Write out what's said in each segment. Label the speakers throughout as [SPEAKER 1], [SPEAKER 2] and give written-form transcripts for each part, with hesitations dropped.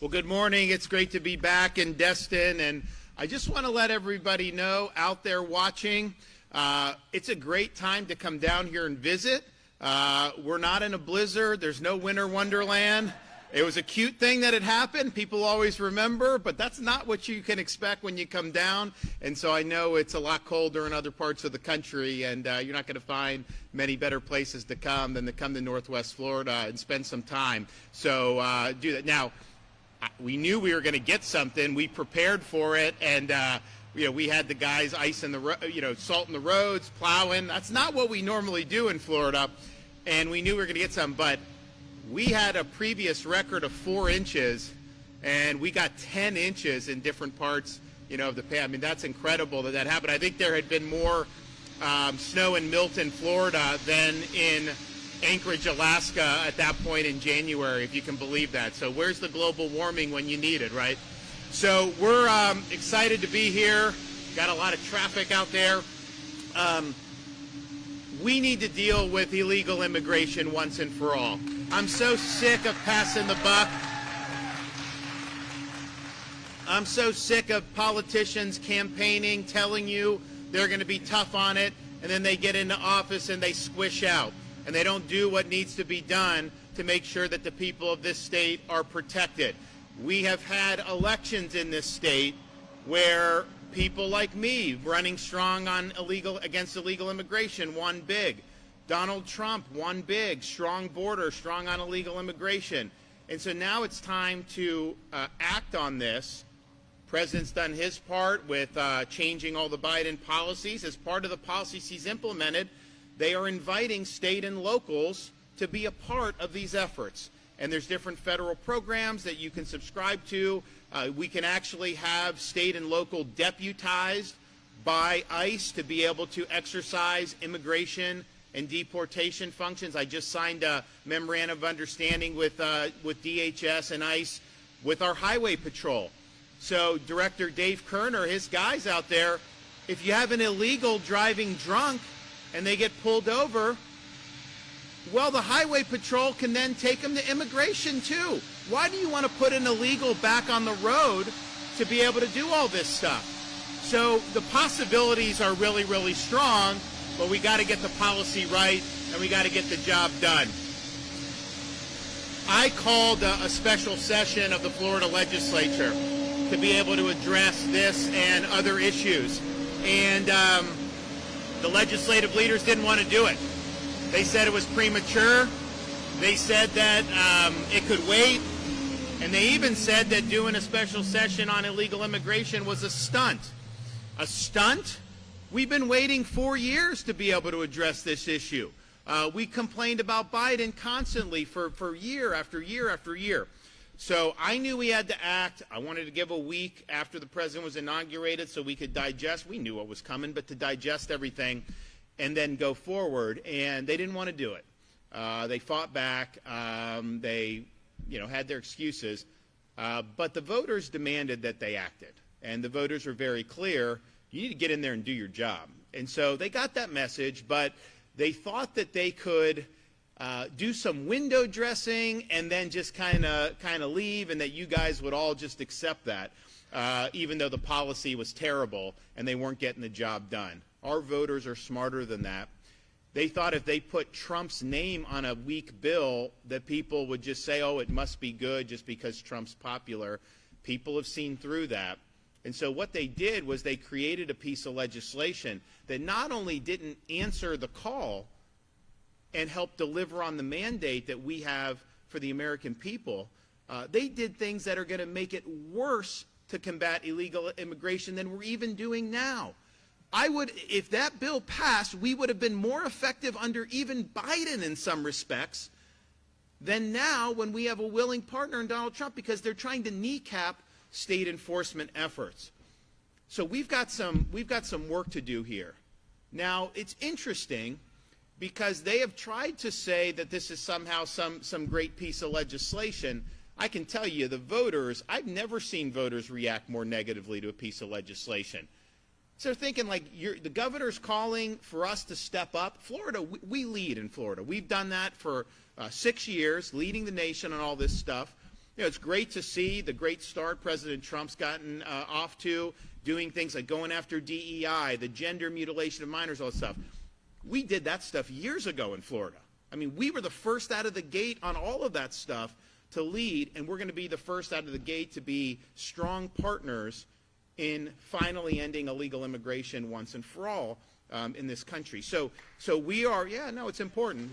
[SPEAKER 1] Well, good morning. It's great to be back in Destin, and I just want to let everybody know out there watching, it's a great time to come down here and visit. We're not in a blizzard. There's no winter wonderland. It was a cute thing that had happened. People always remember, but that's not what you can expect when you come down. And so I know it's a lot colder in other parts of the country, and you're not going to find many better places to come than to come to Northwest Florida and spend some time. So do that. Now, we knew we were going to get something. We prepared for it, and we had the guys icing the salting the roads, plowing. That's not what we normally do in Florida, and we knew we were going to get some. But we had a previous record of 4 inches, and we got 10 inches in different parts, of the pan. I mean, that's incredible that happened. I think there had been more snow in Milton, Florida, than in Anchorage, Alaska at that point in January, if you can believe that. So where's the global warming when you need it, right? So we're excited to be here. Got a lot of traffic out there. We need to deal with illegal immigration once and for all. I'm so sick of passing the buck. I'm so sick of politicians campaigning, telling you they're going to be tough on it, and then they get into office and they squish out. And they don't do what needs to be done to make sure that the people of this state are protected. We have had elections in this state where people like me running strong on against illegal immigration won big. Donald Trump won big, strong border, strong on illegal immigration. And so now it's time to act on this. President's done his part with changing all the Biden policies. As part of the policies he's implemented, they are inviting state and locals to be a part of these efforts. And there's different federal programs that you can subscribe to. We can actually have state and local deputized by ICE to be able to exercise immigration and deportation functions. I just signed a memorandum of understanding with DHS and ICE with our highway patrol. So Director Dave Kerner, his guys out there, if you have an illegal driving drunk and they get pulled over, well, the highway patrol can then take them to immigration too. Why do you want to put an illegal back on the road to be able to do all this stuff? So the possibilities are really, really strong, but we got to get the policy right and we got to get the job done. I called a special session of the Florida legislature to be able to address this and other issues. And the legislative leaders didn't want to do it. They said it was premature. They said that it could wait. And they even said that doing a special session on illegal immigration was a stunt. A stunt? We've been waiting 4 years to be able to address this issue. We complained about Biden constantly for year after year after year. So I knew we had to act. I wanted to give a week after the president was inaugurated so we could digest. We knew what was coming, but to digest everything and then go forward. And they didn't want to do it. They fought back. They, had their excuses. But the voters demanded that they acted. And the voters were very clear. You need to get in there and do your job. And so they got that message, but they thought that they could do some window dressing and then just kind of leave, and that you guys would all just accept that, even though the policy was terrible and they weren't getting the job done. Our voters are smarter than that. They thought if they put Trump's name on a weak bill that people would just say, oh, it must be good just because Trump's popular. People have seen through that. And so what they did was they created a piece of legislation that not only didn't answer the call and help deliver on the mandate that we have for the American people, they did things that are going to make it worse to combat illegal immigration than we're even doing now. If that bill passed, we would have been more effective under even Biden in some respects than now when we have a willing partner in Donald Trump, because they're trying to kneecap state enforcement efforts. So we've got some work to do here. Now, it's interesting because they have tried to say that this is somehow some great piece of legislation. I can tell you, the voters, I've never seen voters react more negatively to a piece of legislation. So they're thinking, like, the governor's calling for us to step up. Florida, we lead in Florida. We've done that for 6 years, leading the nation on all this stuff. it's great to see the great start President Trump's gotten off to, doing things like going after DEI, the gender mutilation of minors, all that stuff. We did that stuff years ago in Florida. I mean, we were the first out of the gate on all of that stuff to lead, and we're going to be the first out of the gate to be strong partners in finally ending illegal immigration once and for all in this country. So we are, yeah, no, it's important.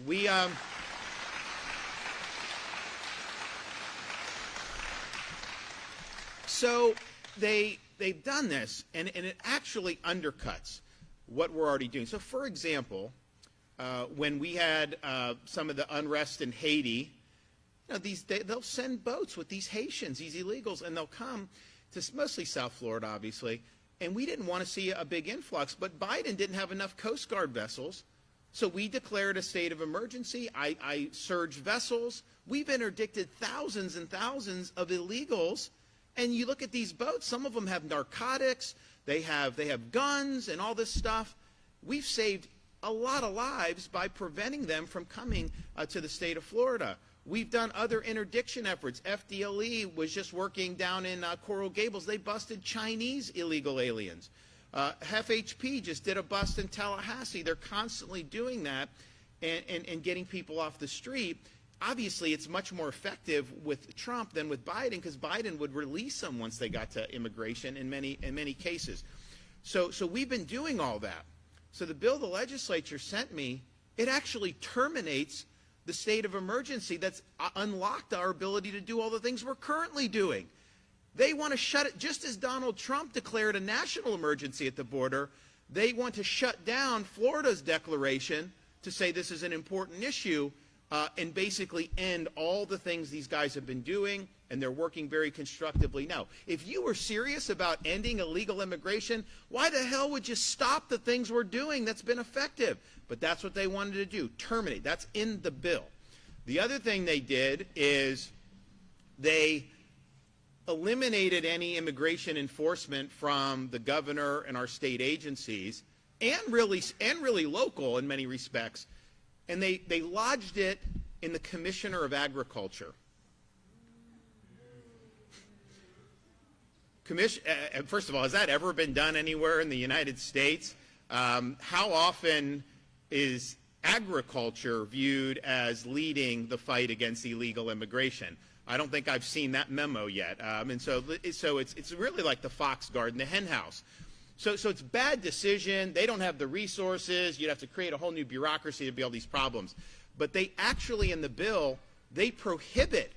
[SPEAKER 1] So they've done this, and it actually undercuts what we're already doing. So, for example, when we had some of the unrest in Haiti, they'll send boats with these Haitians, these illegals, and they'll come to mostly South Florida, obviously. And we didn't want to see a big influx, but Biden didn't have enough Coast Guard vessels, so we declared a state of emergency. I surged vessels. We've interdicted thousands and thousands of illegals. And you look at these boats, some of them have narcotics, they have guns and all this stuff. We've saved a lot of lives by preventing them from coming to the state of Florida. We've done other interdiction efforts. FDLE was just working down in Coral Gables. They busted Chinese illegal aliens. FHP just did a bust in Tallahassee. They're constantly doing that and getting people off the street. Obviously, it's much more effective with Trump than with Biden, because Biden would release them once they got to immigration in many cases. So we've been doing all that. So the bill the legislature sent me, it actually terminates the state of emergency that's unlocked our ability to do all the things we're currently doing. They want to shut it, just as Donald Trump declared a national emergency at the border, they want to shut down Florida's declaration to say this is an important issue. And basically end all the things these guys have been doing, and they're working very constructively now. If you were serious about ending illegal immigration, why the hell would you stop the things we're doing that's been effective? But that's what they wanted to do, terminate. That's in the bill. The other thing they did is they eliminated any immigration enforcement from the governor and our state agencies, and really local in many respects. And they lodged it in the Commissioner of Agriculture. First of all, has that ever been done anywhere in the United States? How often is agriculture viewed as leading the fight against illegal immigration? I don't think I've seen that memo yet. And so it's really like the fox guard in the hen house. So it's a bad decision. They don't have the resources. You'd have to create a whole new bureaucracy to be all these problems. But they actually, in the bill, they prohibit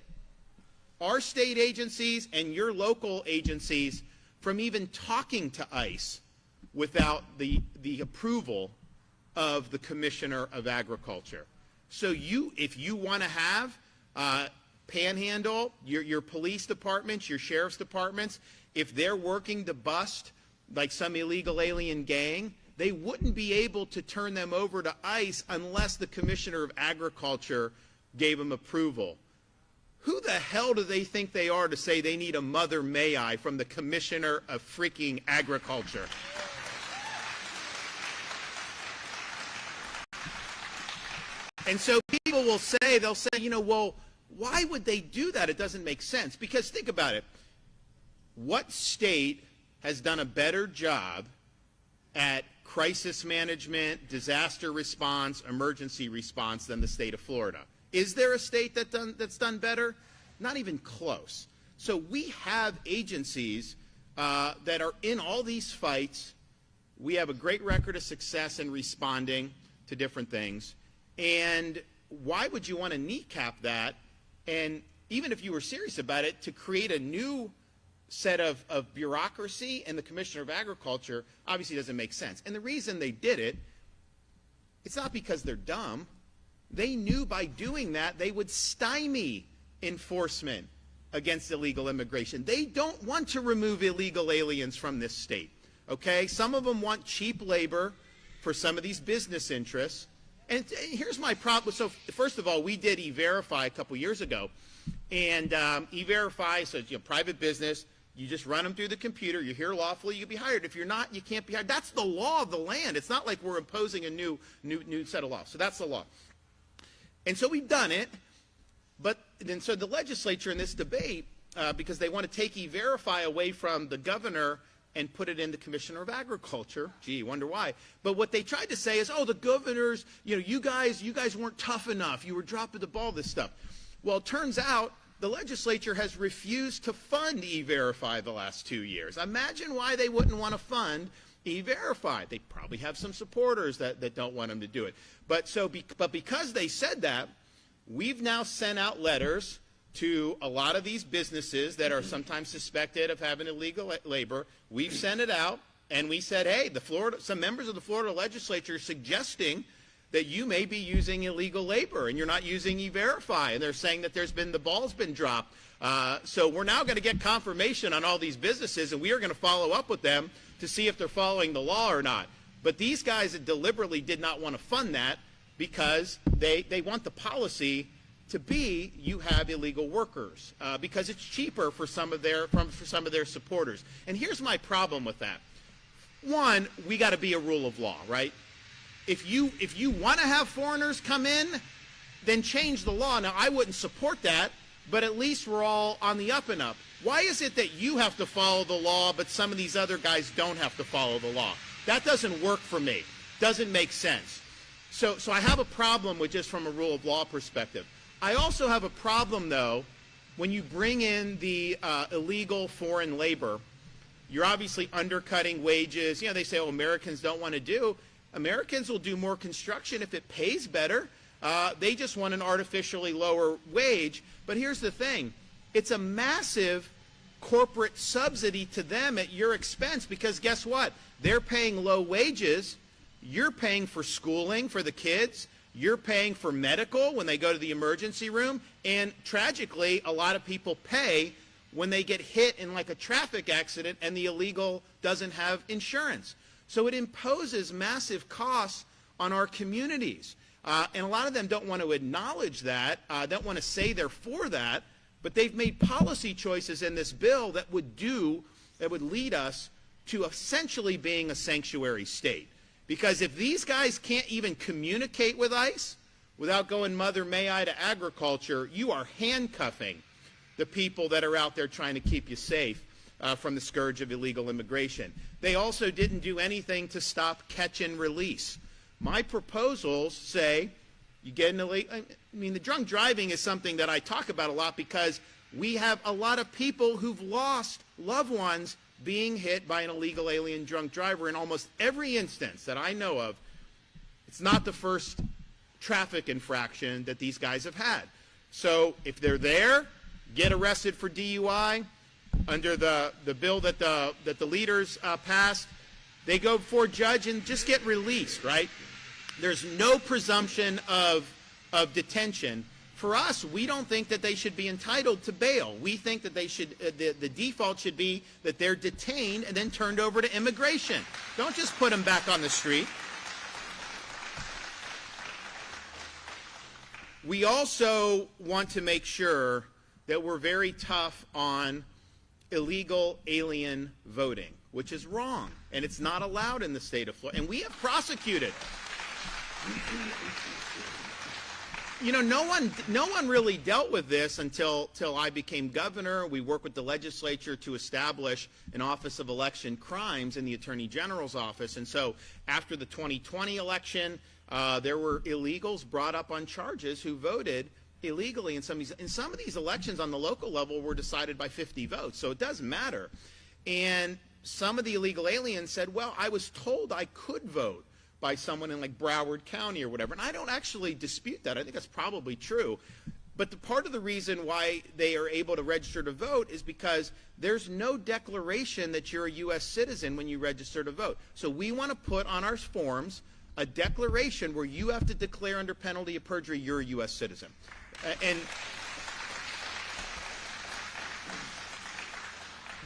[SPEAKER 1] our state agencies and your local agencies from even talking to ICE without the approval of the Commissioner of Agriculture. So if you want to have Panhandle, your police departments, your sheriff's departments, if they're working to bust like some illegal alien gang, they wouldn't be able to turn them over to ICE unless the Commissioner of Agriculture gave them approval. Who the hell do they think they are to say they need a mother may I from the Commissioner of freaking Agriculture? And so people will say, well, why would they do that? It doesn't make sense. Because think about it. What state has done a better job at crisis management, disaster response, emergency response than the state of Florida? Is there a state that's done better? Not even close. So we have agencies that are in all these fights. We have a great record of success in responding to different things. And why would you want to kneecap that? And even if you were serious about it, to create a new set of bureaucracy and the Commissioner of Agriculture obviously doesn't make sense. And the reason they did it, it's not because they're dumb. They knew by doing that they would stymie enforcement against illegal immigration. They don't want to remove illegal aliens from this state. Okay? Some of them want cheap labor for some of these business interests. And here's my problem. So first of all, we did E-Verify a couple years ago. And E-Verify, so private business, you just run them through the computer. You're here lawfully, you can be hired. If you're not, you can't be hired. That's the law of the land. It's not like we're imposing a new set of laws. So that's the law. And so we've done it. And so the legislature in this debate, because they want to take E-Verify away from the governor and put it in the Commissioner of Agriculture. Gee, wonder why. But what they tried to say is, oh, the governors, you guys weren't tough enough. You were dropping the ball, this stuff. Well, it turns out the legislature has refused to fund E-Verify the last 2 years. Imagine why they wouldn't want to fund E-Verify. They probably have some supporters that don't want them to do it. But because they said that, we've now sent out letters to a lot of these businesses that are sometimes suspected of having illegal labor. We've sent it out, and we said, hey, some members of the Florida legislature are suggesting that you may be using illegal labor and you're not using E-Verify, and they're saying that the ball's been dropped. So we're now going to get confirmation on all these businesses, and we are going to follow up with them to see if they're following the law or not. But these guys deliberately did not want to fund that because they want the policy to be you have illegal workers because it's cheaper for some of their supporters. And here's my problem with that. One, we got to be a rule of law, right? If you want to have foreigners come in, then change the law. Now, I wouldn't support that, but at least we're all on the up and up. Why is it that you have to follow the law, but some of these other guys don't have to follow the law? That doesn't work for me. Doesn't make sense. So I have a problem with just from a rule of law perspective. I also have a problem, though, when you bring in the illegal foreign labor. You're obviously undercutting wages. They say, oh, Americans don't want to do. Americans will do more construction if it pays better. They just want an artificially lower wage. But here's the thing. It's a massive corporate subsidy to them at your expense because guess what? They're paying low wages. You're paying for schooling for the kids. You're paying for medical when they go to the emergency room. And tragically, a lot of people pay when they get hit in like a traffic accident and the illegal doesn't have insurance. So it imposes massive costs on our communities. And a lot of them don't want to acknowledge that, don't want to say they're for that, but they've made policy choices in this bill that would lead us to essentially being a sanctuary state. Because if these guys can't even communicate with ICE without going Mother May I to agriculture, you are handcuffing the people that are out there trying to keep you safe from the scourge of illegal immigration. They also didn't do anything to stop catch and release. My proposals say you get an illegal, the drunk driving is something that I talk about a lot because we have a lot of people who've lost loved ones being hit by an illegal alien drunk driver in almost every instance that I know of. It's not the first traffic infraction that these guys have had. So if they're there, get arrested for DUI under the bill that the leaders passed. They go before a judge and just get released, right? There's no presumption of detention. For us, we don't think that they should be entitled to bail. We think that they should, the default should be that they're detained and then turned over to immigration. Don't just put them back on the street. We also want to make sure that we're very tough on illegal alien voting, which is wrong, and it's not allowed in the state of Florida. And we have prosecuted. No one really dealt with this until I became governor. We worked with the legislature to establish an Office of Election Crimes in the Attorney General's office. And so after the 2020 election, there were illegals brought up on charges who voted illegally in some of these elections on the local level were decided by 50 votes. So it does matter. And some of the illegal aliens said, well, I was told I could vote by someone in like Broward County or whatever. And I don't actually dispute that. I think that's probably true. But the part of the reason why they are able to register to vote is because there's no declaration that you're a U.S. citizen when you register to vote. So we want to put on our forms a declaration where you have to declare under penalty of perjury you're a U.S. citizen. And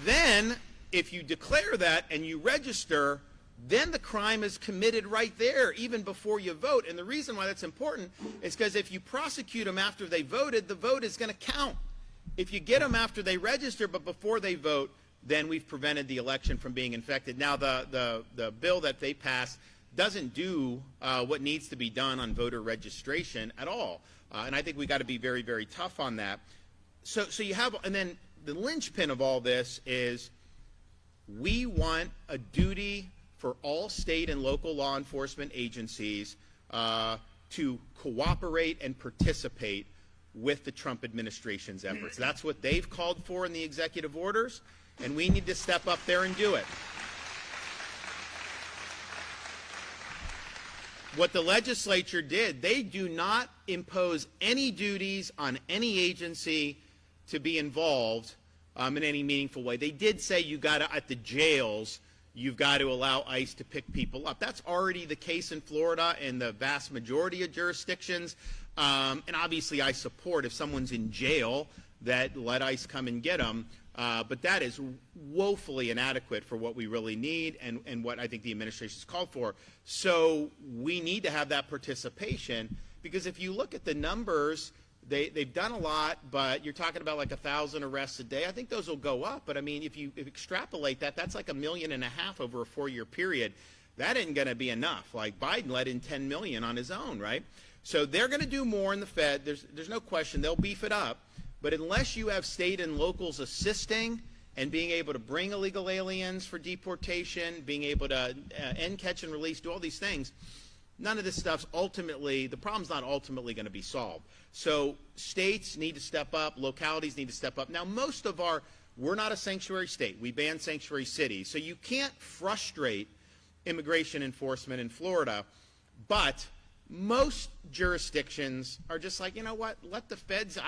[SPEAKER 1] then if you declare that and you register, then the crime is committed right there, even before you vote. And the reason why that's important is because if you prosecute them after they voted, the vote is going to count. If you get them after they register but before they vote, then we've prevented the election from being infected. Now, the bill that they passed doesn't do what needs to be done on voter registration at all. And I think we got to be very, very tough on that. So you have, and then the linchpin of all this is we want a duty for all state and local law enforcement agencies to cooperate and participate with the Trump administration's efforts. That's what they've called for in the executive orders, and we need to step up there and do it. What the legislature did, they do not impose any duties on any agency to be involved in any meaningful way. They did say you got to, at the jails, you've got to allow ICE to pick people up. That's already the case in Florida and the vast majority of jurisdictions. And obviously I support if someone's in jail that let ICE come and get them. But that is woefully inadequate for what we really need and what I think the administration's called for. So we need to have that participation, because if you look at the numbers, they've done a lot, but you're talking about like 1,000 arrests a day. I think those will go up, but I mean, if you extrapolate that, that's like 1.5 million over a 4-year period. That isn't going to be enough. Like Biden let in 10 million on his own, right? So they're going to do more in the Fed. There's no question. They'll beef it up. But unless you have state and locals assisting and being able to bring illegal aliens for deportation, being able to end, catch, and release, do all these things, none of this stuff's ultimately, the problem's not ultimately going to be solved. So states need to step up, localities need to step up. Now, we're not a sanctuary state. We ban sanctuary cities. So you can't frustrate immigration enforcement in Florida, but most jurisdictions are just like, you know what, let the feds,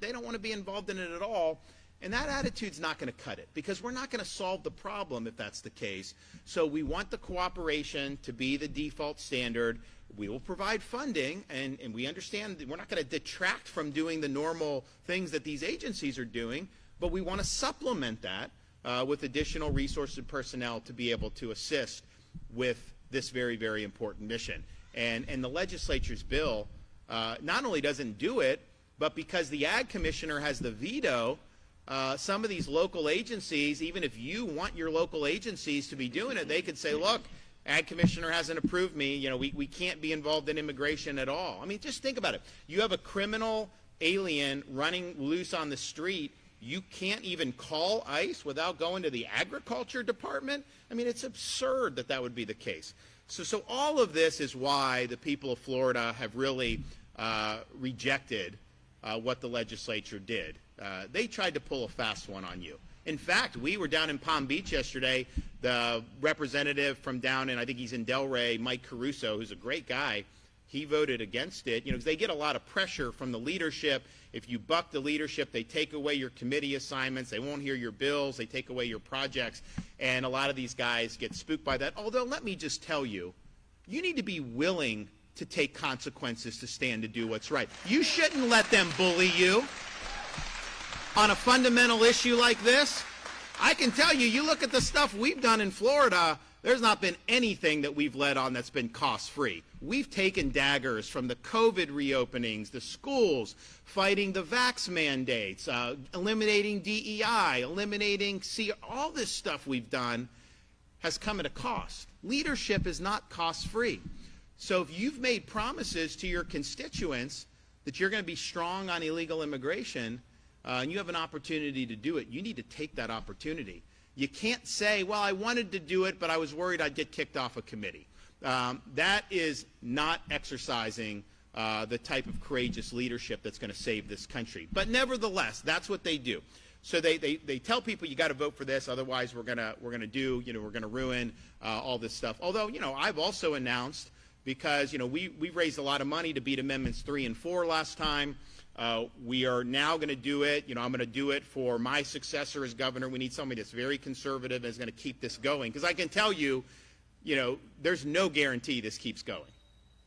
[SPEAKER 1] they don't want to be involved in it at all. And that attitude's not going to cut it, because we're not going to solve the problem if that's the case. So we want the cooperation to be the default standard. We will provide funding, and we understand that we're not going to detract from doing the normal things that these agencies are doing, but we want to supplement that with additional resources and personnel to be able to assist with this very, very important mission. And the legislature's bill not only doesn't do it, but because the Ag Commissioner has the veto, some of these local agencies, even if you want your local agencies to be doing it, they could say, look, Ag Commissioner hasn't approved me, you know, we can't be involved in immigration at all. I mean, just think about it. You have a criminal alien running loose on the street. You can't even call ICE without going to the Agriculture Department? I mean, it's absurd that that would be the case. So all of this is why the people of Florida have really rejected what the legislature did. They tried to pull a fast one on you. In fact, we were down in Palm Beach yesterday. The representative from down in, I think he's in Delray, Mike Caruso, who's a great guy, he voted against it, because they get a lot of pressure from the leadership. If you buck the leadership, they take away your committee assignments, they won't hear your bills, they take away your projects, and a lot of these guys get spooked by that. Although, let me just tell you, you need to be willing to take consequences to stand to do what's right. You shouldn't let them bully you on a fundamental issue like this. I can tell you, you look at the stuff we've done in Florida, there's not been anything that we've led on that's been cost-free. We've taken daggers from the COVID reopenings, the schools, fighting the vax mandates, eliminating DEI, eliminating all this stuff we've done has come at a cost. Leadership is not cost-free. So if you've made promises to your constituents that you're going to be strong on illegal immigration, and you have an opportunity to do it, you need to take that opportunity. You can't say, well, I wanted to do it, but I was worried I'd get kicked off a committee. That is not exercising the type of courageous leadership that's going to save this country. But nevertheless, that's what they do. So they tell people you got to vote for this, otherwise we're gonna ruin all this stuff. Although, I've also announced, because we raised a lot of money to beat Amendments 3 and 4 last time. We are now going to do it. I'm going to do it for my successor as governor. We need somebody that's very conservative and is going to keep this going. Because I can tell you, there's no guarantee this keeps going.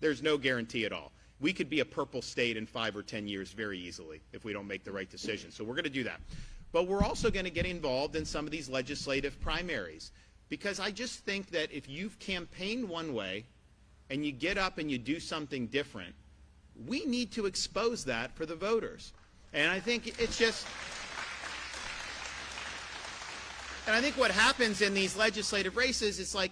[SPEAKER 1] There's no guarantee at all. We could be a purple state in 5 or 10 years very easily if we don't make the right decision. So we're going to do that. But we're also going to get involved in some of these legislative primaries. Because I just think that if you've campaigned one way and you get up and you do something different, we need to expose that for the voters. And I think it's just, and I think what happens in these legislative races, it's like,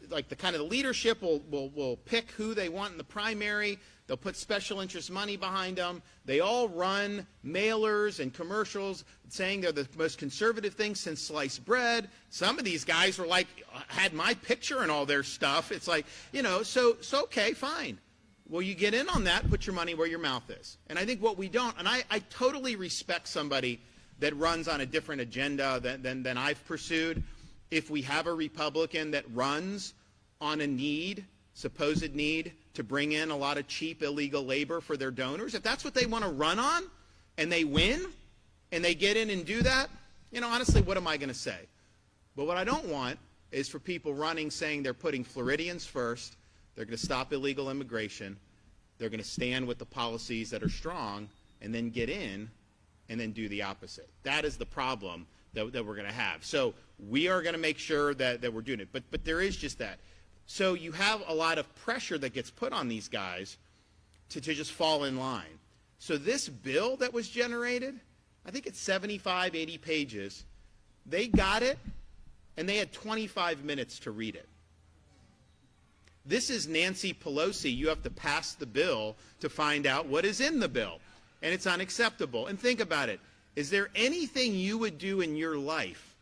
[SPEAKER 1] like the kind of the leadership will pick who they want in the primary. They'll put special interest money behind them. They all run mailers and commercials saying they're the most conservative thing since sliced bread. Some of these guys were like, had my picture and all their stuff. It's like, so okay, fine. Well, you get in on that, put your money where your mouth is. And I think what we don't, and I totally respect somebody that runs on a different agenda than I've pursued. If we have a Republican that runs on a supposed need to bring in a lot of cheap illegal labor for their donors, if that's what they want to run on and they win and they get in and do that, honestly, what am I going to say? But what I don't want is for people running saying they're putting Floridians first, they're going to stop illegal immigration, they're going to stand with the policies that are strong, and then get in and then do the opposite. That is the problem that we're going to have. So we are going to make sure that we're doing it. But there is just that. So you have a lot of pressure that gets put on these guys to just fall in line. So this bill that was generated, I think it's 75, 80 pages. They got it, and they had 25 minutes to read it. This is Nancy Pelosi. You have to pass the bill to find out what is in the bill. And it's unacceptable. And think about it. Is there anything you would do in your life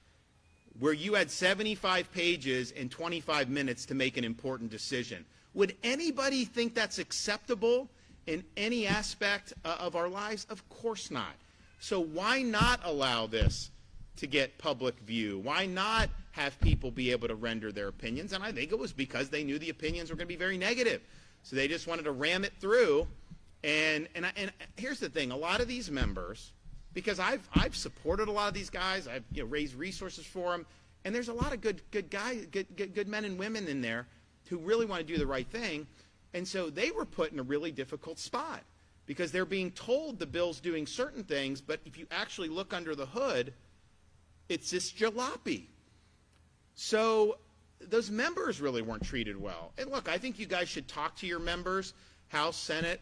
[SPEAKER 1] where you had 75 pages and 25 minutes to make an important decision? Would anybody think that's acceptable in any aspect of our lives? Of course not. So why not allow this to get public view? Why not have people be able to render their opinions? And I think it was because they knew the opinions were going to be very negative. So they just wanted to ram it through. And here's the thing. A lot of these members, because I've supported a lot of these guys, I've raised resources for them, and there's a lot of good guys, good men and women in there who really want to do the right thing. And so they were put in a really difficult spot because they're being told the bill's doing certain things, but if you actually look under the hood, it's this jalopy. So those members really weren't treated well. And look, I think you guys should talk to your members, House, Senate,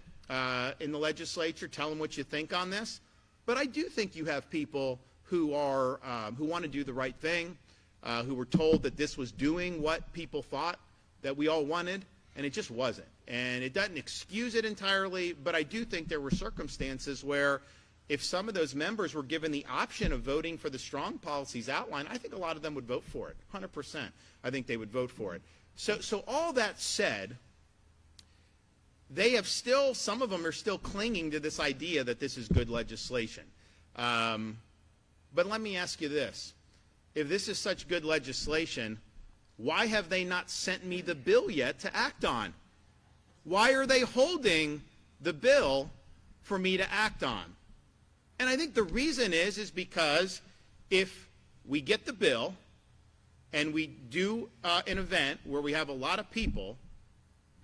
[SPEAKER 1] in the legislature, tell them what you think on this. But I do think you have people who want to do the right thing, who were told that this was doing what people thought that we all wanted, and it just wasn't. And it doesn't excuse it entirely, but I do think there were circumstances where if some of those members were given the option of voting for the strong policies outlined, I think a lot of them would vote for it, 100%. I think they would vote for it. So all that said, they have still, some of them are still clinging to this idea that this is good legislation. But let me ask you this. If this is such good legislation, why have they not sent me the bill yet to act on? Why are they holding the bill for me to act on? And I think the reason is because if we get the bill and we do an event where we have a lot of people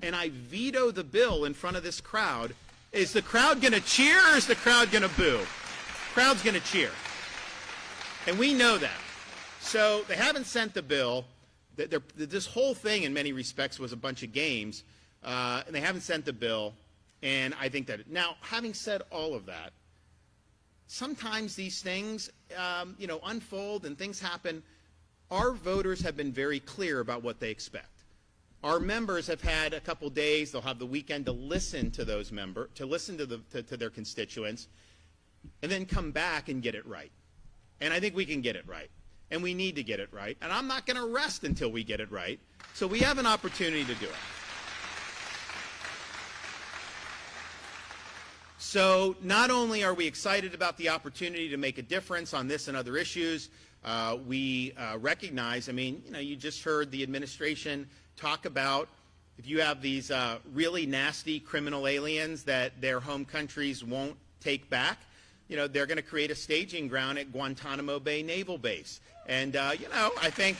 [SPEAKER 1] and I veto the bill in front of this crowd, is the crowd going to cheer or is the crowd going to boo? Crowd's going to cheer. And we know that. So they haven't sent the bill. This whole thing in many respects was a bunch of games. And they haven't sent the bill. And I think that, now, having said all of that, sometimes these things, unfold and things happen. Our voters have been very clear about what they expect. Our members have had a couple days. They'll have the weekend to listen to those members, to listen to their constituents, and then come back and get it right. And I think we can get it right. And we need to get it right. And I'm not going to rest until we get it right. So we have an opportunity to do it. So not only are we excited about the opportunity to make a difference on this and other issues, we recognize, you just heard the administration talk about if you have these really nasty criminal aliens that their home countries won't take back, they're going to create a staging ground at Guantanamo Bay Naval Base. And, I think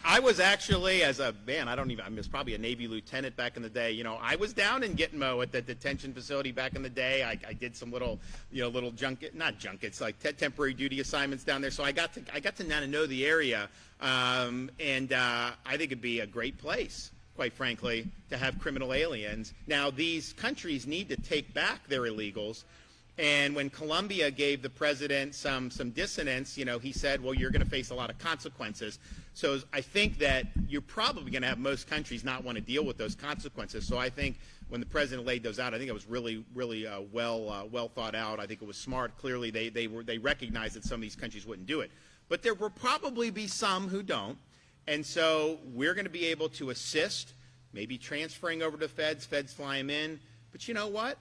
[SPEAKER 1] I was actually, as a man, I was probably a Navy lieutenant back in the day. I was down in Gitmo at the detention facility back in the day. I did some little temporary duty assignments down there. So I got to know the area, and I think it'd be a great place, quite frankly, to have criminal aliens. Now, these countries need to take back their illegals, And when Colombia gave the president some dissonance, he said, well, you're going to face a lot of consequences. So I think that you're probably going to have most countries not want to deal with those consequences. So I think when the president laid those out, I think it was really well thought out. I think it was smart. Clearly, they recognized that some of these countries wouldn't do it. But there will probably be some who don't. And so we're going to be able to assist, maybe transferring over to feds fly them in. But you know what?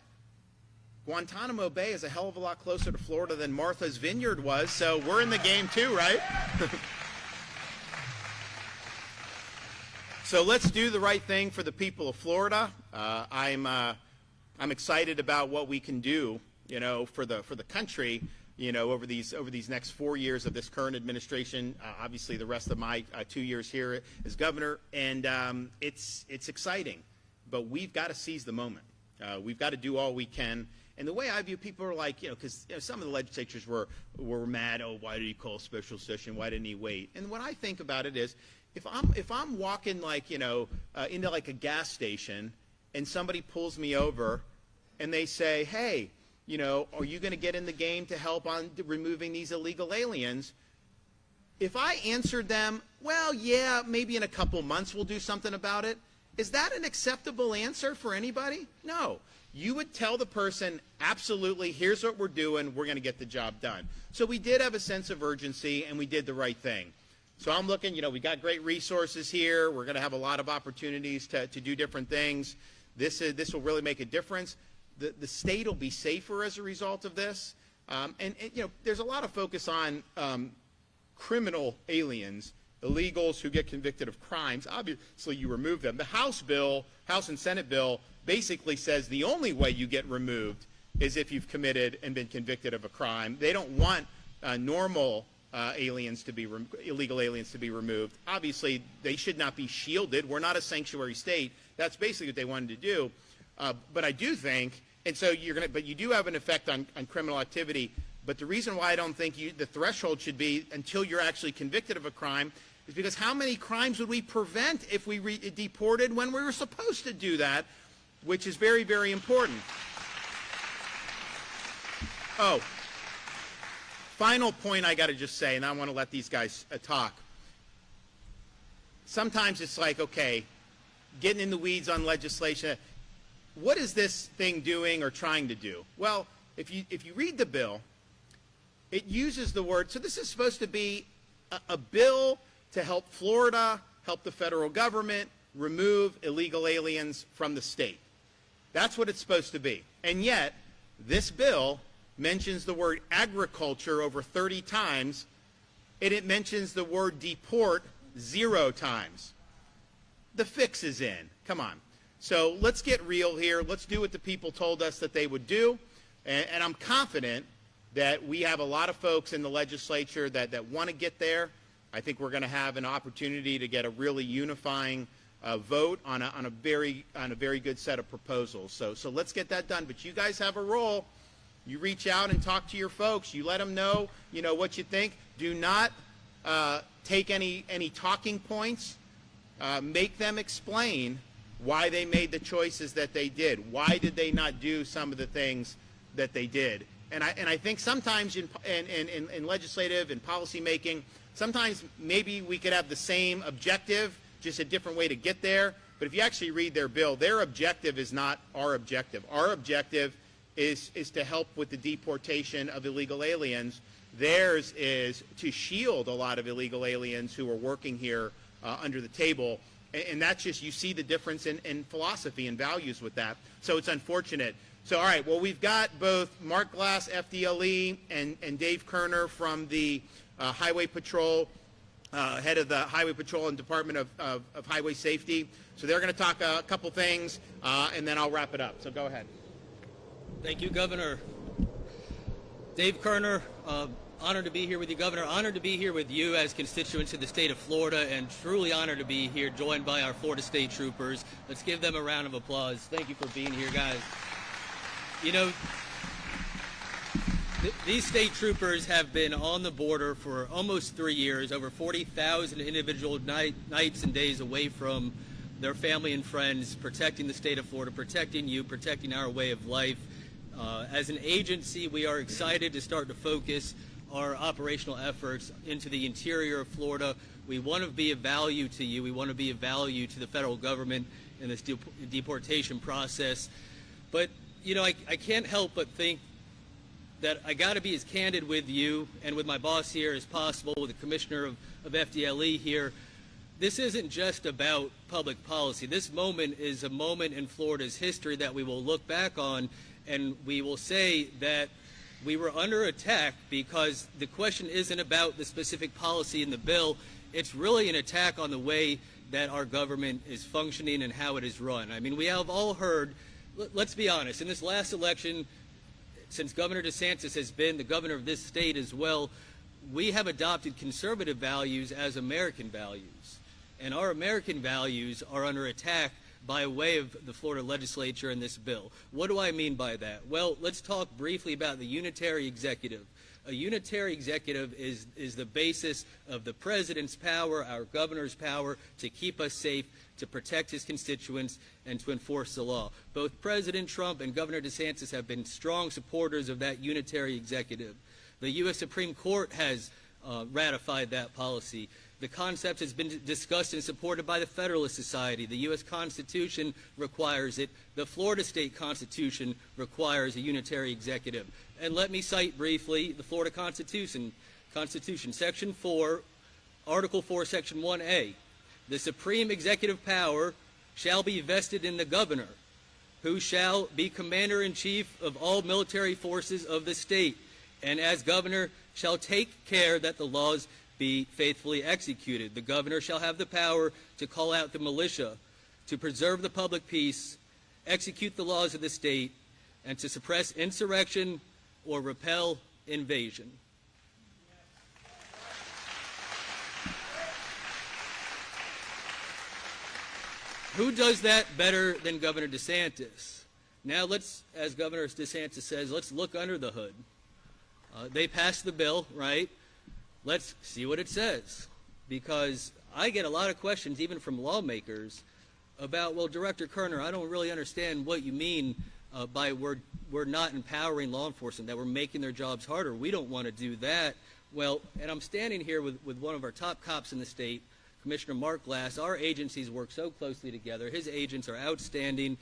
[SPEAKER 1] Guantanamo Bay is a hell of a lot closer to Florida than Martha's Vineyard was, so we're in the game too, right? So let's do the right thing for the people of Florida. I'm excited about what we can do, for the country, over these next 4 years of this current administration. Obviously, the rest of my 2 years here as governor, and it's exciting. But we've got to seize the moment. We've got to do all we can. And the way I view people are like, because some of the legislatures were mad. Oh, why did he call a special session? Why didn't he wait? And what I think about it is, if I'm walking into like a gas station and somebody pulls me over and they say, hey, are you going to get in the game to help on removing these illegal aliens? If I answered them, well, yeah, maybe in a couple months we'll do something about it, is that an acceptable answer for anybody? No. You would tell the person, absolutely, here's what we're doing, we're going to get the job done. So we did have a sense of urgency, and we did the right thing. So I'm looking, we got great resources here. We're going to have a lot of opportunities to do different things. This will really make a difference. The state will be safer as a result of this. And there's a lot of focus on criminal aliens, illegals who get convicted of crimes. Obviously, you remove them. The House and Senate bill basically says the only way you get removed is if you've committed and been convicted of a crime. They don't want normal illegal aliens to be removed. Obviously, they should not be shielded. We're not a sanctuary state. That's basically what they wanted to do. But I do think, and so but you do have an effect on criminal activity. But the reason why I don't think the threshold should be until you're actually convicted of a crime is because how many crimes would we prevent if we deported when we were supposed to do that, which is very, very important. Oh, final point I got to just say, and I want to let these guys talk. Sometimes it's like, okay, getting in the weeds on legislation. What is this thing doing or trying to do? Well, if you read the bill, it uses the word, so this is supposed to be a bill to help Florida, help the federal government remove illegal aliens from the state. That's what it's supposed to be. And yet, this bill mentions the word agriculture over 30 times, and it mentions the word deport 0 times. The fix is in. Come on. So let's get real here. Let's do what the people told us that they would do. And I'm confident that we have a lot of folks in the legislature that want to get there. I think we're going to have an opportunity to get a really unifying vote on a very good set of proposals. So let's get that done. But you guys have a role. You reach out and talk to your folks. You let them know, what you think. Do not take any talking points. Make them explain why they made the choices that they did. Why did they not do some of the things that they did? And I think sometimes in legislative and policy making, sometimes maybe we could have the same objective, just a different way to get there. But if you actually read their bill, their objective is not our objective. Our objective is to help with the deportation of illegal aliens. Theirs is to shield a lot of illegal aliens who are working here under the table. And that's just, you see the difference in philosophy and values with that. So it's unfortunate. So, all right, well, we've got both Mark Glass, FDLE, and Dave Kerner from the Highway Patrol, head of the Highway Patrol and Department of Highway Safety. So they're going to talk a couple things, and then I'll wrap it up. So go ahead.
[SPEAKER 2] Thank you, Governor. Dave Kerner, honored to be here with you, Governor. Honored to be here with you as constituents of the state of Florida, and truly honored to be here joined by our Florida State Troopers. Let's give them a round of applause. Thank you for being here, guys. These state troopers have been on the border for almost 3 years, over 40,000 individual nights and days away from their family and friends, protecting the state of Florida, protecting you, protecting our way of life. As an agency, we are excited to start to focus our operational efforts into the interior of Florida. We want to be of value to you. We want to be of value to the federal government in this deportation process. But, you know, I can't help but think that I got to be as candid with you and with my boss here as possible, with the commissioner of FDLE here. This isn't just about public policy. This moment is a moment in Florida's history that we will look back on, and we will say that we were under attack because the question isn't about the specific policy in the bill. It's really an attack on the way that our government is functioning and how it is run. I mean, we have all heard, let's be honest, in this last election, since Governor DeSantis has been the governor of this state as well, we have adopted conservative values as American values. And our American values are under attack by way of the Florida legislature and this bill. What do I mean by that? Well, let's talk briefly about the unitary executive. A unitary executive is the basis of the president's power, our governor's power, to keep us safe, to protect his constituents, and to enforce the law. Both President Trump and Governor DeSantis have been strong supporters of that unitary executive. The U.S. Supreme Court has ratified that policy. The concept has been discussed and supported by the Federalist Society. The U.S. Constitution requires it. The Florida State Constitution requires a unitary executive. And let me cite briefly the Florida Constitution. Section 4, Article 4, Section 1A. The supreme executive power shall be vested in the governor, who shall be commander-in-chief of all military forces of the state, and as governor shall take care that the laws be faithfully executed. The governor shall have the power to call out the militia, to preserve the public peace, execute the laws of the state, and to suppress insurrection or repel invasion. Who does that better than Governor DeSantis? Now let's, as Governor DeSantis says, let's look under the hood. They passed the bill, right? Let's see what it says, because I get a lot of questions, even from lawmakers, about, well, Director Kerner, I don't really understand what you mean by we're not empowering law enforcement, that we're making their jobs harder. We don't want to do that. Well, and I'm standing here with one of our top cops in the state, Commissioner Mark Glass. Our agencies work so closely together. His agents are outstanding.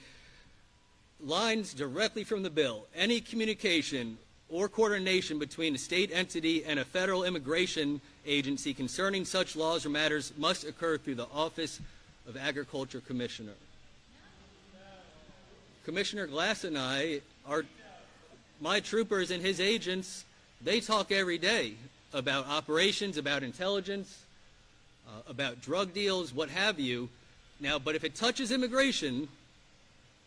[SPEAKER 2] Lines directly from the bill. Any communication or coordination between a state entity and a federal immigration agency concerning such laws or matters must occur through the Office of Agriculture Commissioner. Commissioner Glass and I, my troopers and his agents, they talk every day about operations, about intelligence, about drug deals, what have you. Now, but if it touches immigration,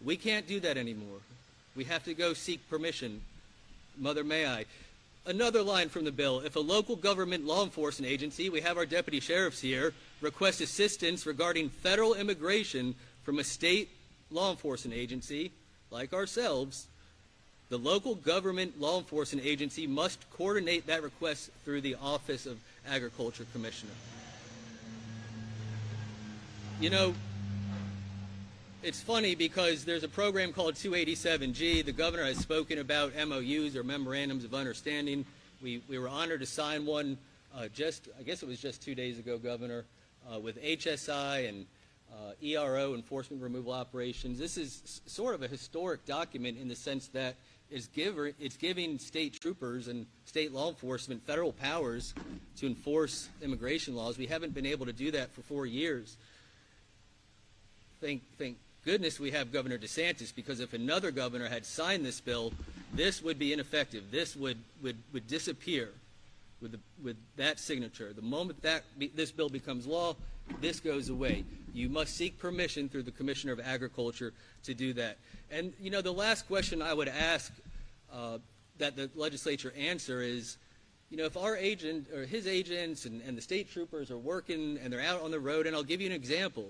[SPEAKER 2] we can't do that anymore. We have to go seek permission. Mother, may I? Another line from the bill. If a local government law enforcement agency, we have our deputy sheriffs here, requests assistance regarding federal immigration from a state law enforcement agency, like ourselves, the local government law enforcement agency must coordinate that request through the Office of Agriculture Commissioner. You know, it's funny because there's a program called 287G. The governor has spoken about MOUs, or Memorandums of Understanding. We were honored to sign one I guess it was just 2 days ago, Governor, with HSI and ERO, Enforcement Removal Operations. This is sort of a historic document in the sense that it's giving state troopers and state law enforcement federal powers to enforce immigration laws. We haven't been able to do that for 4 years. Thank goodness we have Governor DeSantis, because if another governor had signed this bill, this would be ineffective. This would disappear with that signature. The moment that this bill becomes law, this goes away. You must seek permission through the Commissioner of Agriculture to do that. And, you know, the last question I would ask that the legislature answer is, you know, if our agent or his agents and the state troopers are working and they're out on the road, and I'll give you an example.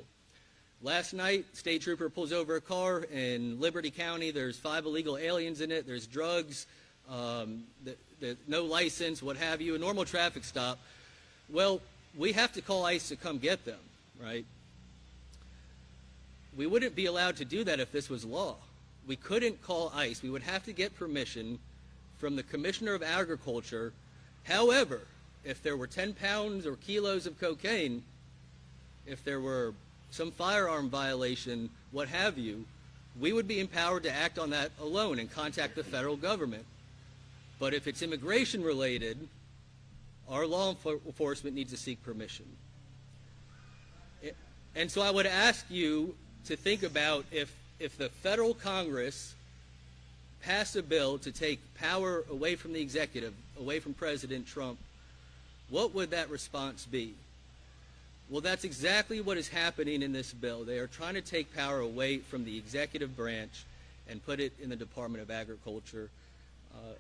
[SPEAKER 2] Last night, state trooper pulls over a car in Liberty County. There's 5 illegal aliens in it. There's drugs, no license, what have you, a normal traffic stop. Well, we have to call ICE to come get them, right? We wouldn't be allowed to do that if this was law. we couldn't call ICE. We would have to get permission from the Commissioner of Agriculture. However, if there were 10 pounds or kilos of cocaine, if there were some firearm violation, what have you, we would be empowered to act on that alone and contact the federal government. But if it's immigration related, our law enforcement needs to seek permission. And so I would ask you to think about if the federal Congress passed a bill to take power away from the executive, away from President Trump, what would that response be? Well, that's exactly what is happening in this bill. They are trying to take power away from the executive branch and put it in the Department of Agriculture.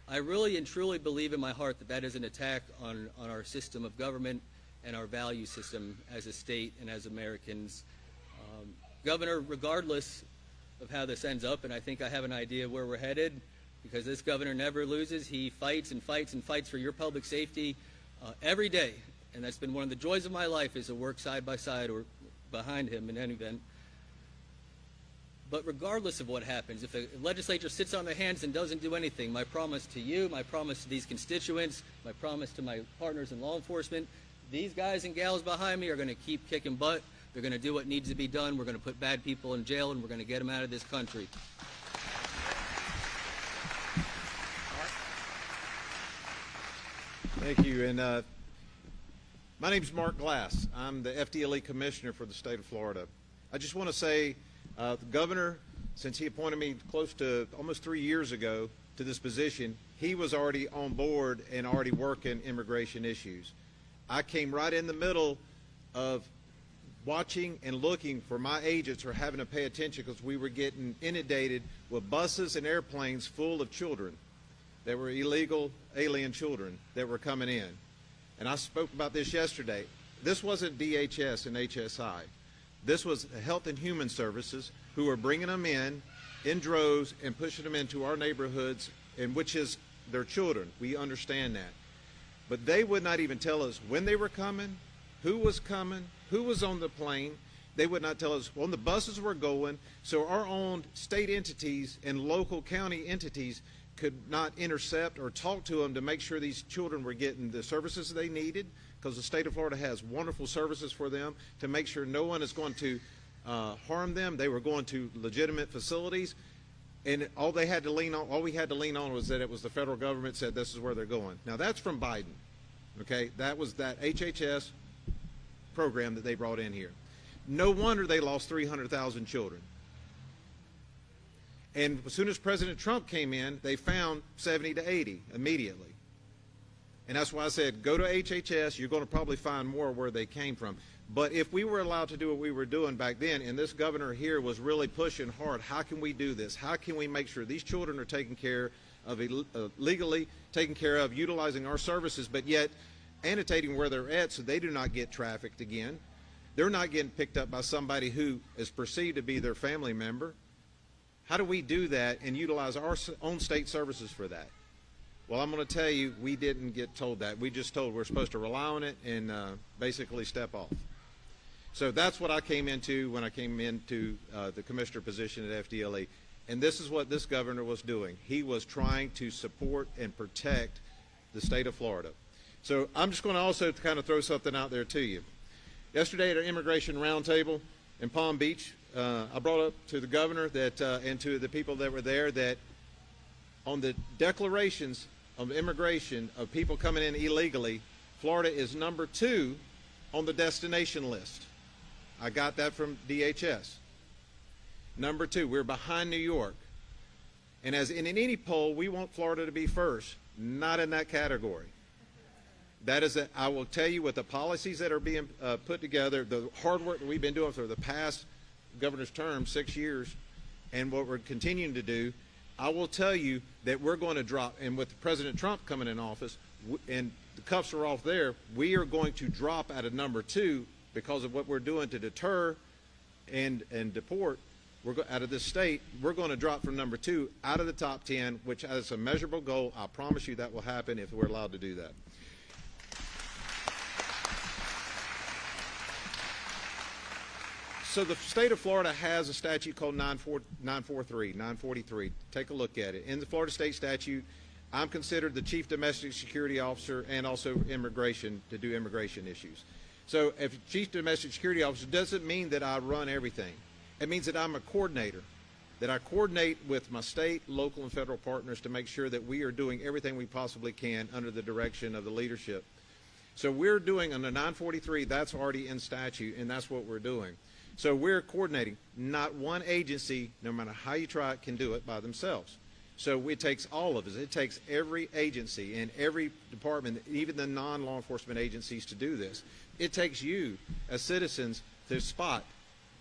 [SPEAKER 2] I really and truly believe in my heart that that is an attack on our system of government and our value system as a state and as Americans. Governor, regardless of how this ends up, and I think I have an idea where we're headed, because this governor never loses. He fights and fights and fights for your public safety every day. And that's been one of the joys of my life, is to work side by side or behind him in any event. But regardless of what happens, if the legislature sits on their hands and doesn't do anything, my promise to you, my promise to these constituents, my promise to my partners in law enforcement, these guys and gals behind me are going to keep kicking butt. They're going to do what needs to be done. We're going to put bad people in jail, and we're going to get them out of this country.
[SPEAKER 3] Thank you. And my name's Mark Glass. I'm the FDLE Commissioner for the state of Florida. I just want to say the governor, since he appointed me close to almost 3 years ago to this position, he was already on board and already working immigration issues. I came right in the middle of watching and looking for my agents, or having to pay attention, because we were getting inundated with buses and airplanes full of children that were illegal alien children that were coming in. And I spoke about this yesterday. This wasn't DHS and HSI. This was Health and Human Services, who are bringing them in droves and pushing them into our neighborhoods, and which is their children. We understand that. But they would not even tell us when they were coming, who was on the plane. They would not tell us when the buses were going. So our own state entities and local county entities could not intercept or talk to them to make sure these children were getting the services they needed, because the state of Florida has wonderful services for them, to make sure no one is going to harm them. They were going to legitimate facilities, and all we had to lean on was that it was the federal government said this is where they're going. Now that's from Biden, okay? That was that HHS program that they brought in here. No wonder they lost 300,000 children. And as soon as President Trump came in, they found 70 to 80 immediately. And that's why I said, go to HHS, you're going to probably find more where they came from. But if we were allowed to do what we were doing back then, and this governor here was really pushing hard, how can we do this? How can we make sure these children are taken care of, legally taken care of, utilizing our services, but yet annotating where they're at so they do not get trafficked again? They're not getting picked up by somebody who is perceived to be their family member. How do we do that and utilize our own state services for that? Well, I'm going to tell you, we didn't get told that. We just told we're supposed to rely on it and basically step off. So that's what I came into when I came into the commissioner position at FDLE. And this is what this governor was doing. He was trying to support and protect the state of Florida. So I'm just going to also kind of throw something out there to you. Yesterday at our immigration roundtable in Palm Beach, I brought up to the governor that and to the people that were there that on the declarations of immigration of people coming in illegally, Florida is number 2 on the destination list. I got that from DHS. Number 2, we're behind New York. And as in any poll, we want Florida to be first, not in that category. That is, I will tell you, with the policies that are being put together, the hard work that we've been doing for the past governor's term, 6 years, and what we're continuing to do, I will tell you that we're going to drop, and with President Trump coming in office, and the cuffs are off there, we are going to drop out of number 2 because of what we're doing to deter and deport out of this state. We're going to drop from number 2 out of the top 10, which is a measurable goal. I promise you that will happen if we're allowed to do that. So the state of Florida has a statute called 943. Take a look at it. In the Florida state statute, I'm considered the chief domestic security officer and also immigration to do immigration issues. So if chief domestic security officer doesn't mean that I run everything. It means that I'm a coordinator, that I coordinate with my state, local, and federal partners to make sure that we are doing everything we possibly can under the direction of the leadership. So we're doing under 943, that's already in statute, and that's what we're doing. So we're coordinating. Not one agency, no matter how you try it, can do it by themselves. So it takes all of us. It takes every agency and every department, even the non-law enforcement agencies, to do this. It takes you as citizens to spot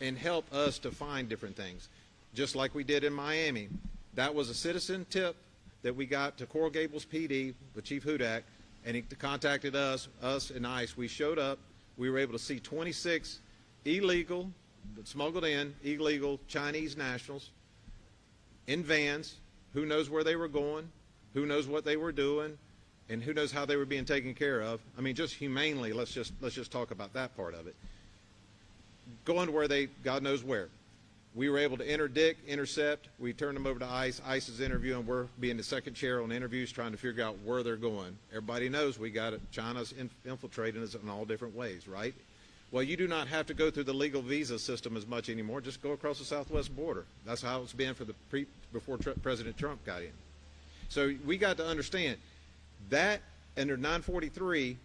[SPEAKER 3] and help us to find different things. Just like we did in Miami. That was a citizen tip that we got to Coral Gables PD with Chief Hudak, and he contacted us and ICE. We showed up. We were able to see 26 illegal, smuggled in, illegal Chinese nationals in vans. Who knows where they were going? Who knows what they were doing? And who knows how they were being taken care of? I mean, just humanely, let's just talk about that part of it. Going to where they, God knows where. We were able to intercept. We turned them over to ICE. ICE is interviewing. We're being the second chair on interviews, trying to figure out where they're going. Everybody knows we got it. China's infiltrating us in all different ways, right? Well, you do not have to go through the legal visa system as much anymore. Just go across the southwest border. That's how it's been for before President Trump got in. So we got to understand that under 943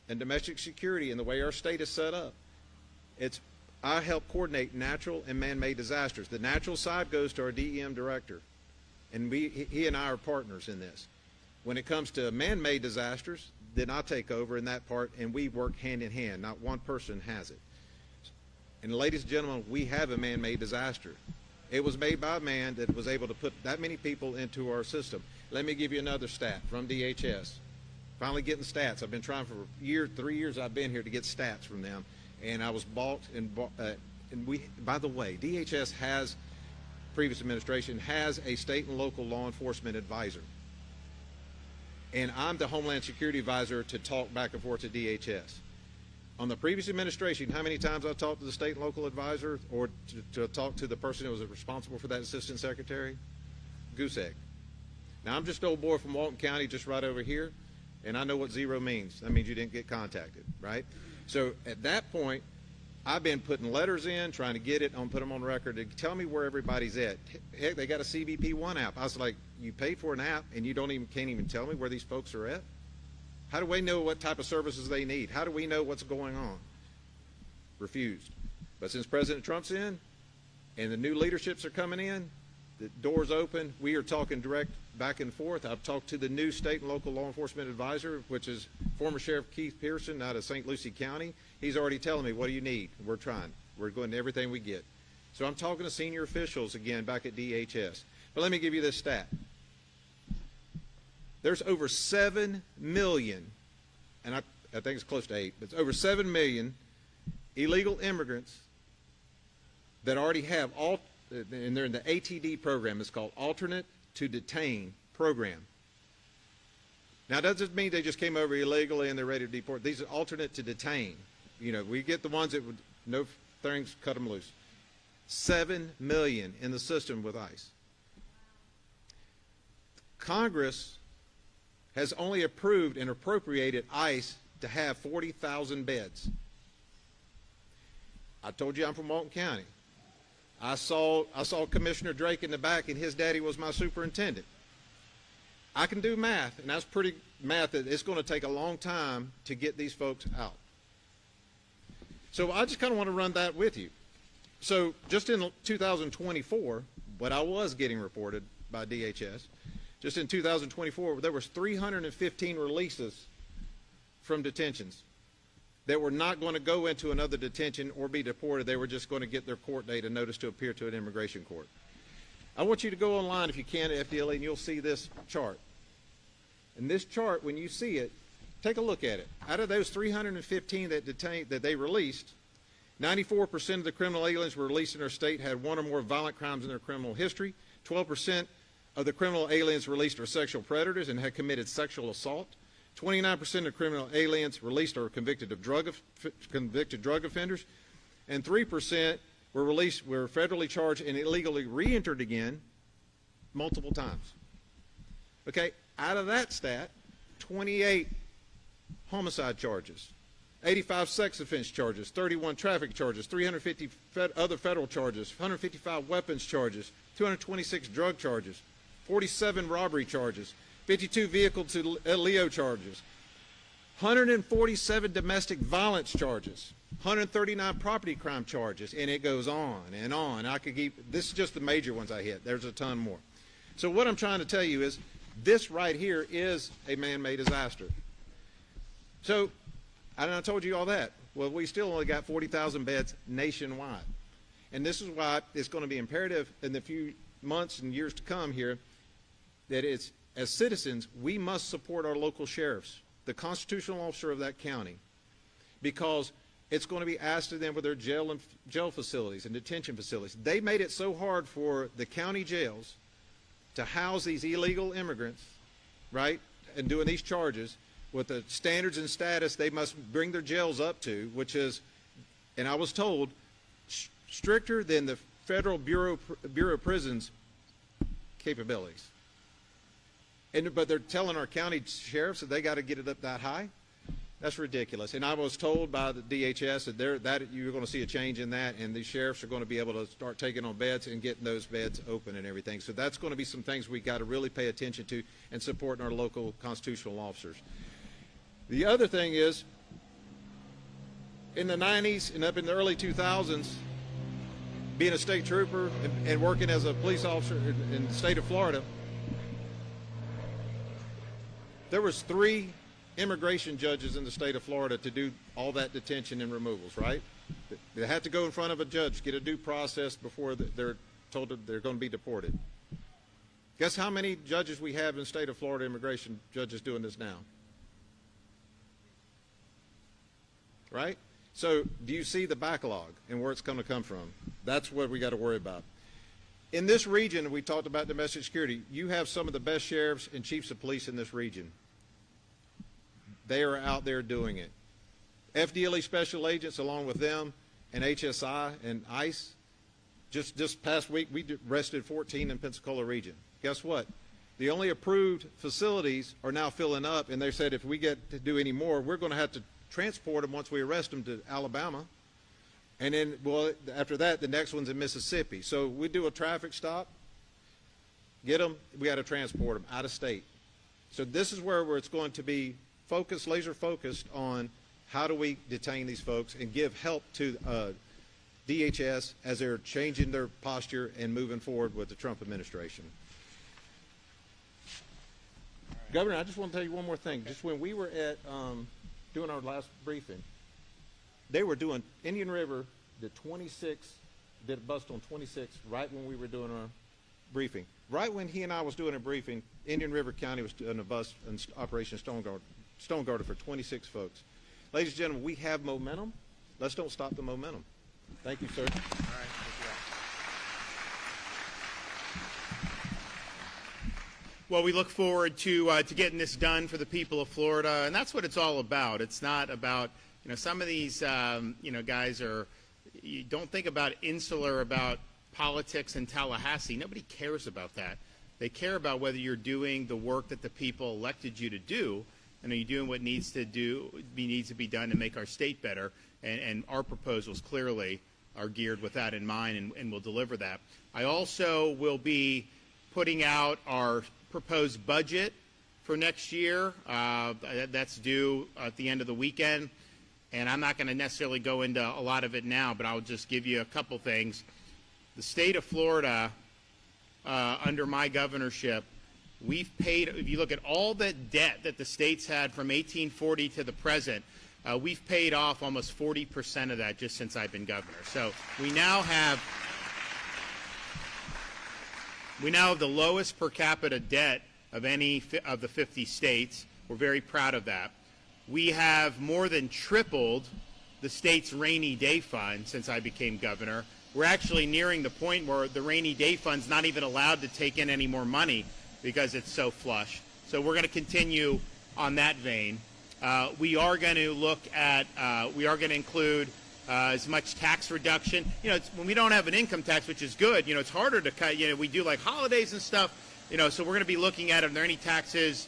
[SPEAKER 3] and domestic security and the way our state is set up, I help coordinate natural and man-made disasters. The natural side goes to our DEM director, and he and I are partners in this. When it comes to man-made disasters, then I take over in that part, and we work hand in hand. Not one person has it. And ladies and gentlemen, we have a man-made disaster. It was made by a man that was able to put that many people into our system. Let me give you another stat from DHS. Finally getting stats. I've been trying for 3 years I've been here to get stats from them. And I was balked, and by the way, DHS has, previous administration, has a state and local law enforcement advisor. And I'm the Homeland Security advisor to talk back and forth to DHS. On the previous administration, how many times I talked to the state and local advisor or to talk to the person who was responsible for that assistant secretary? Goose egg. Now, I'm just an old boy from Walton County, just right over here, and I know what zero means. That means you didn't get contacted, right? So at that point, I've been putting letters in, trying to get it, put them on record to tell me where everybody's at. Heck, they got a CBP One app. I was like, you paid for an app and you can't even tell me where these folks are at? How do we know what type of services they need? How do we know what's going on? Refused. But since President Trump's in and the new leaderships are coming in, the door's open. We are talking direct back and forth. I've talked to the new state and local law enforcement advisor, which is former Sheriff Keith Pearson out of St. Lucie County. He's already telling me, what do you need? We're trying. We're going to everything we get. So I'm talking to senior officials again back at DHS. But let me give you this stat. There's over 7 million, and I think it's close to 8, but it's over 7 million illegal immigrants that already have and they're in the ATD program. It's called Alternate to Detain program. Now, that doesn't mean they just came over illegally and they're ready to deport. These are alternate to detain. You know, we get the ones that would, no things, cut them loose. 7 million in the system with ICE. Congress has only approved and appropriated ICE to have 40,000 beds. I told you I'm from Walton County. I saw Commissioner Drake in the back, and his daddy was my superintendent. I can do math, and that's pretty math that it's going to take a long time to get these folks out. So I just kind of want to run that with you. So just in 2024, what I was getting reported by DHS, just in 2024, there was 315 releases from detentions that were not going to go into another detention or be deported. They were just going to get their court date and notice to appear to an immigration court. I want you to go online, if you can, to FDLE, and you'll see this chart. And this chart, when you see it, take a look at it. Out of those 315 that they released, 94% of the criminal aliens were released in our state had one or more violent crimes in their criminal history. 12% of the criminal aliens released are sexual predators and had committed sexual assault. 29% of criminal aliens released are convicted drug offenders, and 3% were released, were federally charged and illegally re-entered again multiple times. Okay, out of that stat, 28 homicide charges, 85 sex offense charges, 31 traffic charges, 350 other federal charges, 155 weapons charges, 226 drug charges, 47 robbery charges, 52 vehicle to Leo charges, 147 domestic violence charges, 139 property crime charges, and it goes on and on. I could keep, this is just the major ones I hit. There's a ton more. So what I'm trying to tell you is this right here is a man-made disaster. So, and I told you all that. Well, we still only got 40,000 beds nationwide. And this is why it's going to be imperative in the few months and years to come here that it's, as citizens, we must support our local sheriffs, the constitutional officer of that county, because it's going to be asked of them with their jail facilities and detention facilities. They made it so hard for the county jails to house these illegal immigrants, right, and doing these charges with the standards and status they must bring their jails up to, which is, and I was told, stricter than the Federal Bureau of Prisons capabilities. But they're telling our county sheriffs that they got to get it up that high. That's ridiculous. And I was told by the DHS that you're going to see a change in that, and the sheriffs are going to be able to start taking on beds and getting those beds open and everything. So that's going to be some things we got to really pay attention to and supporting our local constitutional officers. The other thing is, in the 90s and up in the early 2000s, being a state trooper and working as a police officer in the state of Florida, there was 3 immigration judges in the state of Florida to do all that detention and removals, right? They have to go in front of a judge, get a due process before they're told that they're going to be deported. Guess how many judges we have in the state of Florida, immigration judges doing this now? Right? So do you see the backlog and where it's going to come from? That's what we got to worry about. In this region, we talked about domestic security. You have some of the best sheriffs and chiefs of police in this region. They are out there doing it. FDLE special agents along with them and HSI and ICE, just this past week we arrested 14 in Pensacola region. Guess what? The only approved facilities are now filling up, and they said if we get to do any more, we're going to have to transport them once we arrest them to Alabama. And then, well, after that, the next one's in Mississippi. So we do a traffic stop, get them, we got to transport them out of state. So this is where it's going to be focused, laser focused on how do we detain these folks and give help to DHS as they're changing their posture and moving forward with the Trump administration. Right. Governor, I just want to tell you one more thing. Just when we were at doing our last briefing, they were doing Indian River, did a bust on 26 right when we were doing our briefing. Right when he and I was doing a briefing, Indian River County was doing a bust in Operation Stonegarden for 26 folks. Ladies and gentlemen, we have momentum. Let's don't stop the momentum. Thank you, sir. All right.
[SPEAKER 1] Well, we look forward to getting this done for the people of Florida, and that's what it's all about. It's not about, some of these, guys are, you don't think about insular, about politics in Tallahassee. Nobody cares about that. They care about whether you're doing the work that the people elected you to do, and are you doing what needs to be done to make our state better, and our proposals clearly are geared with that in mind, and will deliver that. I also will be putting out our proposed budget for next year. That's due at the end of the weekend, and I'm not going to necessarily go into a lot of it now, but I'll just give you a couple things. The state of Florida, under my governorship, we've paid, if you look at all the debt that the states had from 1840 to the present, we've paid off almost 40% of that just since I've been governor. So we now have the lowest per capita debt of any of the 50 states. We're very proud of that. We have more than tripled the state's rainy day fund since I became governor. We're actually nearing the point where the rainy day fund's not even allowed to take in any more money because it's so flush. So we're going to continue on that vein. We are going to look at, we are going to include as much tax reduction. When we don't have an income tax, which is good, it's harder to cut. We do like holidays and stuff, so we're going to be looking at, are there any taxes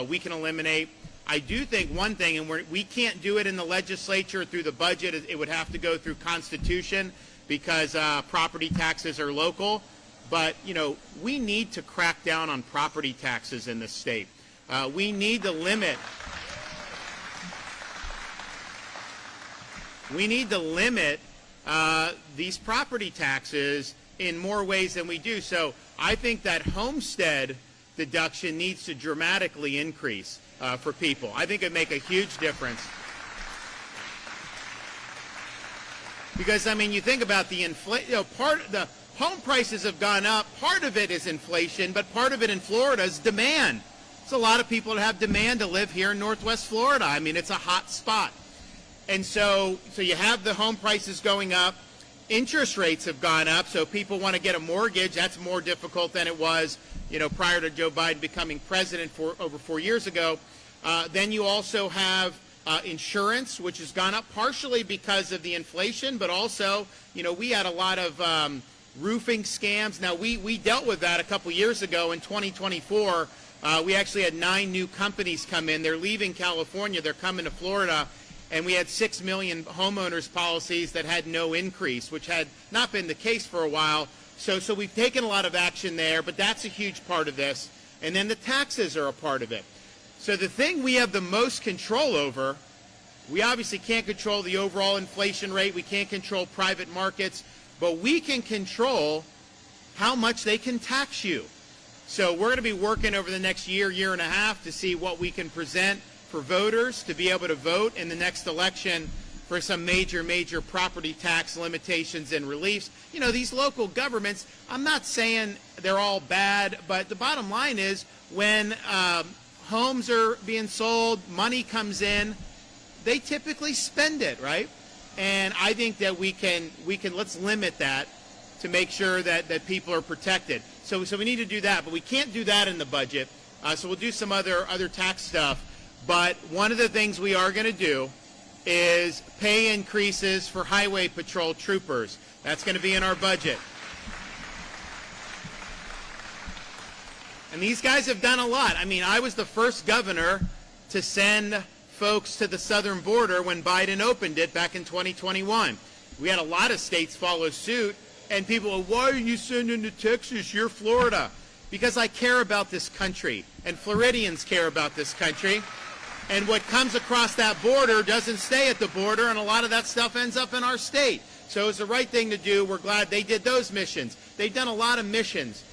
[SPEAKER 1] we can eliminate? I do think one thing, and we can't do it in the legislature through the budget. It would have to go through Constitution because property taxes are local. But, we need to crack down on property taxes in this state. We need to limit these property taxes in more ways than we do. So I think that homestead deduction needs to dramatically increase for people. I think it'd make a huge difference. Because, you think about the the home prices have gone up. Part of it is inflation, but part of it in Florida is demand. There's a lot of people that have demand to live here in Northwest Florida. It's a hot spot. And so you have the home prices going up. Interest rates have gone up, so people want to get a mortgage. That's more difficult than it was, prior to Joe Biden becoming president over 4 years ago. Then you also have insurance, which has gone up partially because of the inflation, but also, we had a lot of roofing scams. Now, we dealt with that a couple years ago in 2024. We actually had 9 new companies come in. They're leaving California. They're coming to Florida. And we had 6 million homeowners policies that had no increase, which had not been the case for a while. So we've taken a lot of action there, but that's a huge part of this. And then the taxes are a part of it. So the thing we have the most control over, we obviously can't control the overall inflation rate. We can't control private markets, but we can control how much they can tax you. So we're going to be working over the next year and a half to see what we can present for voters to be able to vote in the next election for some major property tax limitations and reliefs. These local governments, I'm not saying they're all bad, but the bottom line is when homes are being sold, money comes in, they typically spend it, right? And I think that we can let's limit that to make sure that people are protected. So we need to do that, but we can't do that in the budget. So we'll do some other tax stuff. But one of the things we are going to do is pay increases for highway patrol troopers. That's going to be in our budget. And these guys have done a lot. I was the first governor to send folks to the southern border when Biden opened it back in 2021. We had a lot of states follow suit, and people were, why are you sending to Texas? You're Florida. Because I care about this country, and Floridians care about this country. And what comes across that border doesn't stay at the border, and a lot of that stuff ends up in our state. So it's the right thing to do. We're glad they did those missions. They've done a lot of missions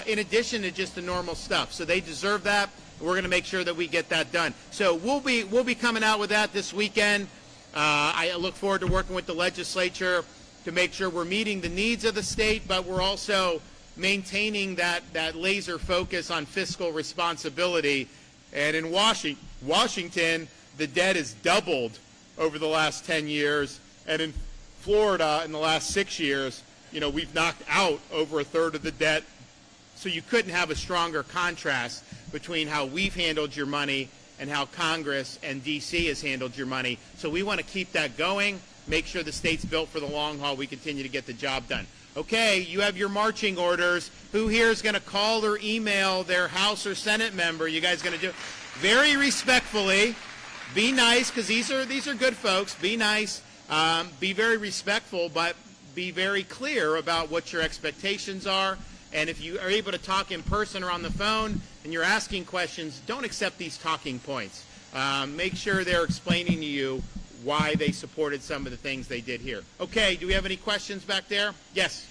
[SPEAKER 1] in addition to just the normal stuff. So they deserve that. We're going to make sure that we get that done. So we'll be coming out with that this weekend. I look forward to working with the legislature to make sure we're meeting the needs of the state, but we're also maintaining that laser focus on fiscal responsibility. And in Washington, the debt has doubled over the last 10 years. And in Florida, in the last 6 years, we've knocked out over a third of the debt. So you couldn't have a stronger contrast between how we've handled your money and how Congress and D.C. has handled your money. So we want to keep that going, make sure the state's built for the long haul. We continue to get the job done. Okay, you have your marching orders. Who here is going to call or email their House or Senate member? You guys going to do it? Very respectfully. Be nice, because these are good folks. Be nice. Be very respectful, but be very clear about what your expectations are. And if you are able to talk in person or on the phone and you're asking questions, don't accept these talking points. Make sure they're explaining to you why they supported some of the things they did here. Okay, do we have any questions back there? Yes.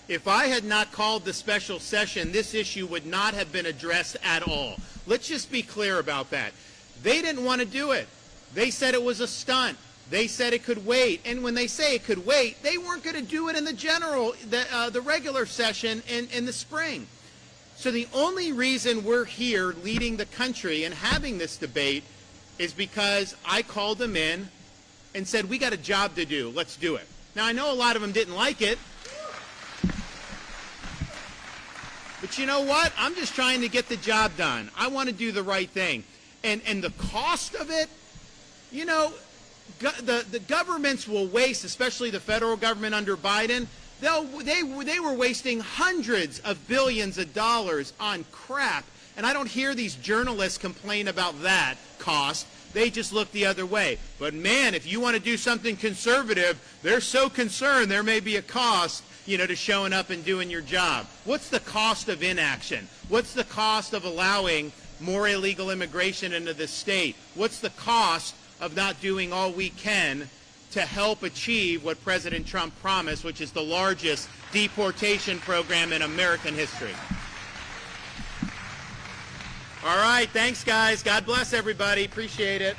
[SPEAKER 1] If I had not called the special session, this issue would not have been addressed at all. Let's just be clear about that. They didn't want to do it. They said it was a stunt. They said it could wait. And when they say it could wait, they weren't going to do it in the regular session in the spring. So the only reason we're here leading the country and having this debate is because I called them in and said, we got a job to do, let's do it. Now, I know a lot of them didn't like it, but you know what? I'm just trying to get the job done. I want to do the right thing. And the cost of it, you know, the governments will waste, especially the federal government under Biden. They were wasting hundreds of billions of dollars on crap. And I don't hear these journalists complain about that cost. They just look the other way. But man, if you want to do something conservative, they're so concerned there may be a cost, you know, to showing up and doing your job. What's the cost of inaction? What's the cost of allowing more illegal immigration into the state? What's the cost of not doing all we can to help achieve what President Trump promised, which is the largest deportation program in American history? All right, thanks, guys. God bless everybody. Appreciate it.